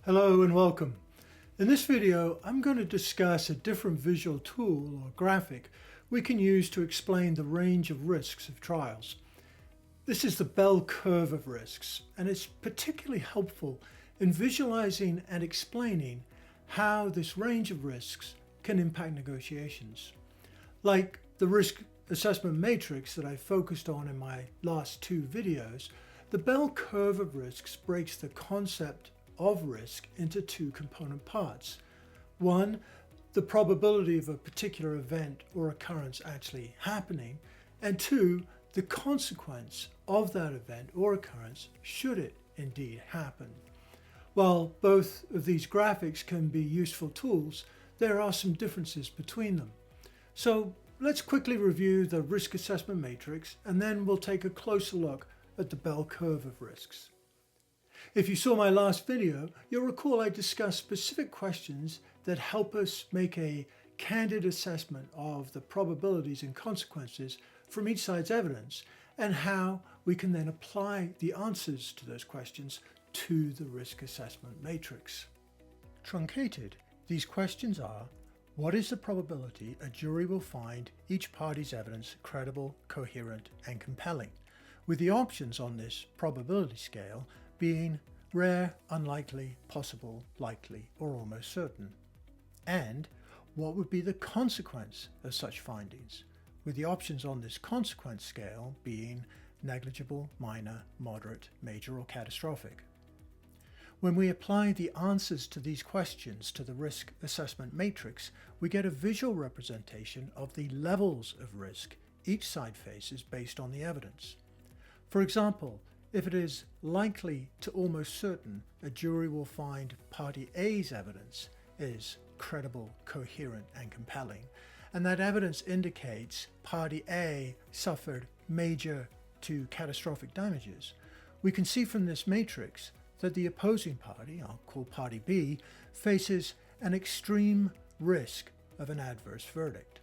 Hello and welcome. In this video, I'm going to discuss a different visual tool or graphic we can use to explain the range of risks of trials. This is the bell curve of risks, and it's particularly helpful in visualizing and explaining how this range of risks can impact negotiations. Like the risk assessment matrix that I focused on in my last two videos, the bell curve of risks breaks the concept of risk into two component parts. One, the probability of a particular event or occurrence actually happening, and two, the consequence of that event or occurrence should it indeed happen. While both of these graphics can be useful tools, there are some differences between them. So let's quickly review the risk assessment matrix, and then we'll take a closer look at the bell curve of risks. If you saw my last video, you'll recall I discussed specific questions that help us make a candid assessment of the probabilities and consequences from each side's evidence, and how we can then apply the answers to those questions to the risk assessment matrix. Truncated, these questions are: what is the probability a jury will find each party's evidence credible, coherent, and compelling? With the options on this probability scale being rare, unlikely, possible, likely, or almost certain. And what would be the consequence of such findings, with the options on this consequence scale being negligible, minor, moderate, major, or catastrophic. When we apply the answers to these questions to the risk assessment matrix, we get a visual representation of the levels of risk each side faces based on the evidence. For example, if it is likely to almost certain a jury will find Party A's evidence is credible, coherent, and compelling, and that evidence indicates Party A suffered major to catastrophic damages, we can see from this matrix that the opposing party, I'll call Party B, faces an extreme risk of an adverse verdict.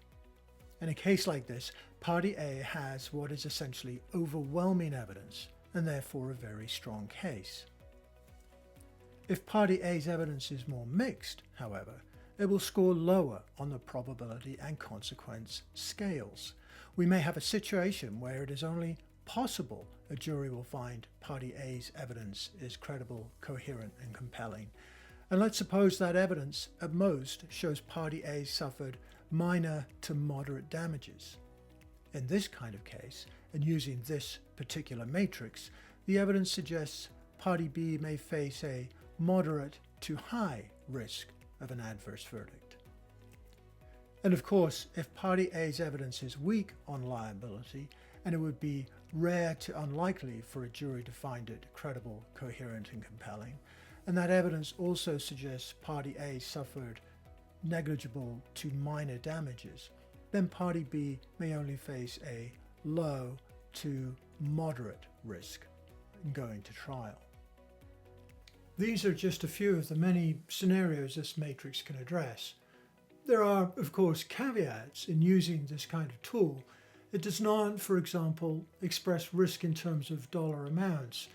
In a case like this, Party A has what is essentially overwhelming evidence, and therefore a very strong case. If Party A's evidence is more mixed, however, it will score lower on the probability and consequence scales. We may have a situation where it is only possible a jury will find Party A's evidence is credible, coherent, and compelling. And let's suppose that evidence at most shows Party A suffered minor to moderate damages. In this kind of case, and using this particular matrix, the evidence suggests Party B may face a moderate to high risk of an adverse verdict. And of course, if Party A's evidence is weak on liability, and it would be rare to unlikely for a jury to find it credible, coherent, and compelling, and that evidence also suggests Party A suffered negligible to minor damages, then Party B may only face a low to moderate risk in going to trial. These are just a few of the many scenarios this matrix can address. There are, of course, caveats in using this kind of tool. It does not, for example, express risk in terms of dollar amounts,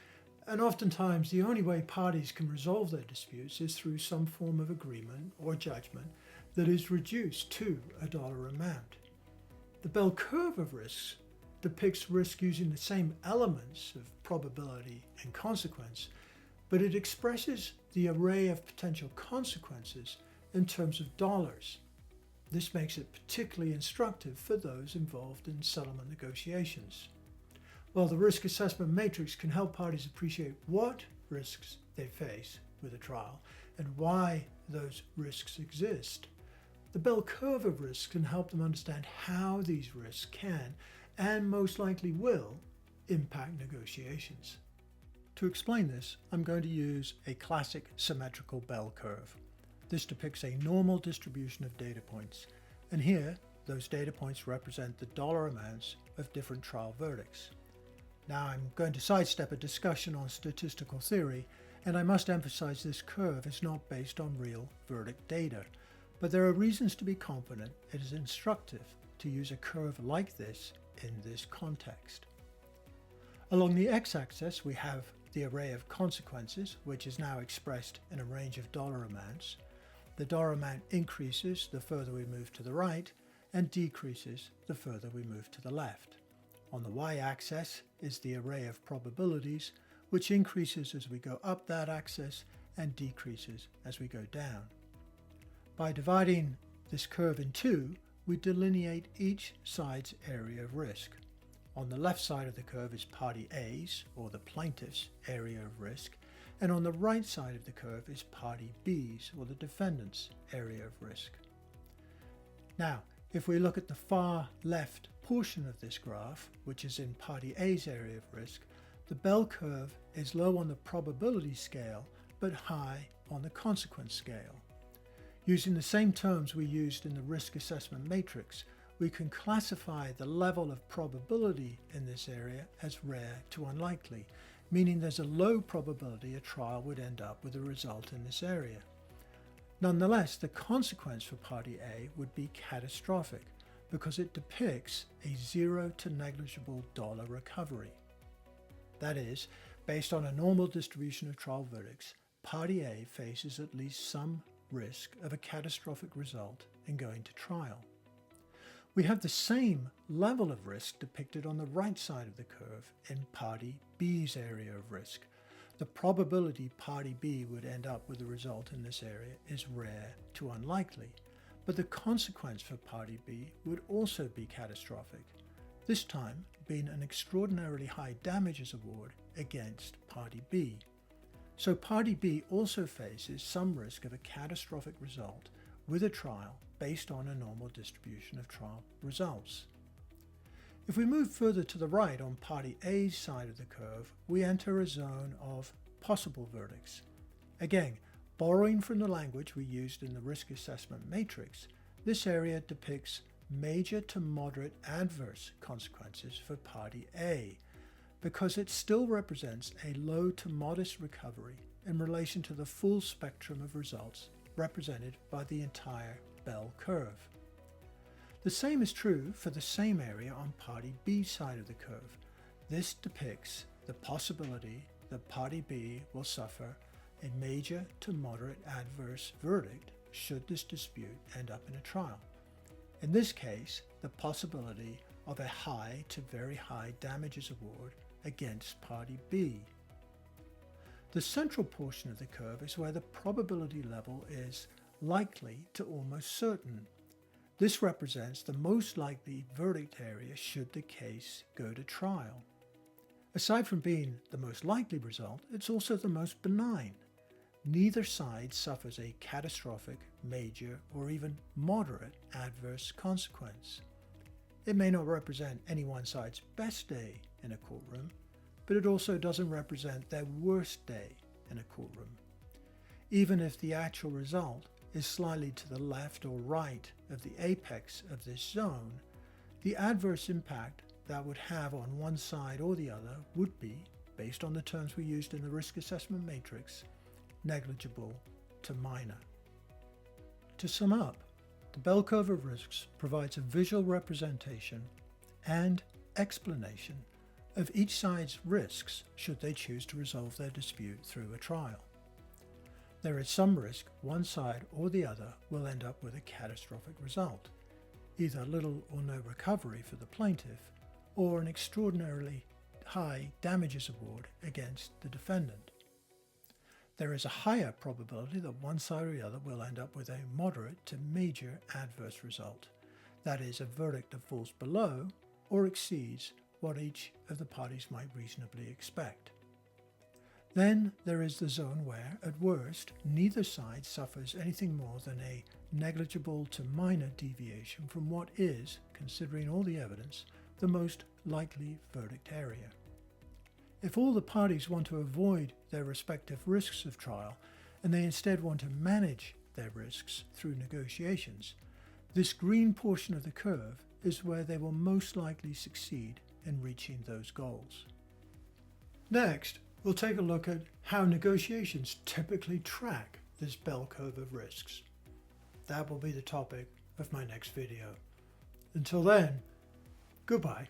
and oftentimes the only way parties can resolve their disputes is through some form of agreement or judgment that is reduced to a dollar amount. The bell curve of risks depicts risk using the same elements of probability and consequence, but it expresses the array of potential consequences in terms of dollars. This makes it particularly instructive for those involved in settlement negotiations. While the risk assessment matrix can help parties appreciate what risks they face with a trial and why those risks exist, the bell curve of risks can help them understand how these risks can, and most likely will, impact negotiations. To explain this, I'm going to use a classic symmetrical bell curve. This depicts a normal distribution of data points, and here, those data points represent the dollar amounts of different trial verdicts. Now I'm going to sidestep a discussion on statistical theory, and I must emphasize this curve is not based on real verdict data. But there are reasons to be confident it is instructive to use a curve like this in this context. Along the x-axis we have the array of consequences, which is now expressed in a range of dollar amounts. The dollar amount increases the further we move to the right and decreases the further we move to the left. On the y-axis is the array of probabilities, which increases as we go up that axis and decreases as we go down. By dividing this curve in two, we delineate each side's area of risk. On the left side of the curve is party A's, or the plaintiff's, area of risk, and on the right side of the curve is party B's, or the defendant's, area of risk. Now, if we look at the far left portion of this graph, which is in party A's area of risk, the bell curve is low on the probability scale, but high on the consequence scale. Using the same terms we used in the risk assessment matrix, we can classify the level of probability in this area as rare to unlikely, meaning there's a low probability a trial would end up with a result in this area. Nonetheless, the consequence for party A would be catastrophic because it depicts a zero to negligible dollar recovery. That is, based on a normal distribution of trial verdicts, party A faces at least some risk of a catastrophic result in going to trial. We have the same level of risk depicted on the right side of the curve in party B's area of risk. The probability party B would end up with a result in this area is rare to unlikely, but the consequence for party B would also be catastrophic, this time being an extraordinarily high damages award against party B. So party B also faces some risk of a catastrophic result with a trial based on a normal distribution of trial results. If we move further to the right on party A's side of the curve, we enter a zone of possible verdicts. Again, borrowing from the language we used in the risk assessment matrix, this area depicts major to moderate adverse consequences for party A, because it still represents a low to modest recovery in relation to the full spectrum of results represented by the entire bell curve. The same is true for the same area on party B side of the curve. This depicts the possibility that party B will suffer a major to moderate adverse verdict should this dispute end up in a trial. In this case, the possibility of a high to very high damages award against party B. The central portion of the curve is where the probability level is likely to almost certain. This represents the most likely verdict area should the case go to trial. Aside from being the most likely result, it's also the most benign. Neither side suffers a catastrophic, major, or even moderate adverse consequence. It may not represent any one side's best day in a courtroom, but it also doesn't represent their worst day in a courtroom. Even if the actual result is slightly to the left or right of the apex of this zone, the adverse impact that would have on one side or the other would be, based on the terms we used in the risk assessment matrix, negligible to minor. To sum up, the bell curve of risks provides a visual representation and explanation of each side's risks should they choose to resolve their dispute through a trial. There is some risk one side or the other will end up with a catastrophic result, either little or no recovery for the plaintiff, or an extraordinarily high damages award against the defendant. There is a higher probability that one side or the other will end up with a moderate to major adverse result, that is, a verdict that falls below or exceeds what each of the parties might reasonably expect. Then there is the zone where, at worst, neither side suffers anything more than a negligible to minor deviation from what is, considering all the evidence, the most likely verdict area. If all the parties want to avoid their respective risks of trial, and they instead want to manage their risks through negotiations, this green portion of the curve is where they will most likely succeed in reaching those goals. Next, we'll take a look at how negotiations typically track this bell curve of risks. That will be the topic of my next video. Until then, goodbye.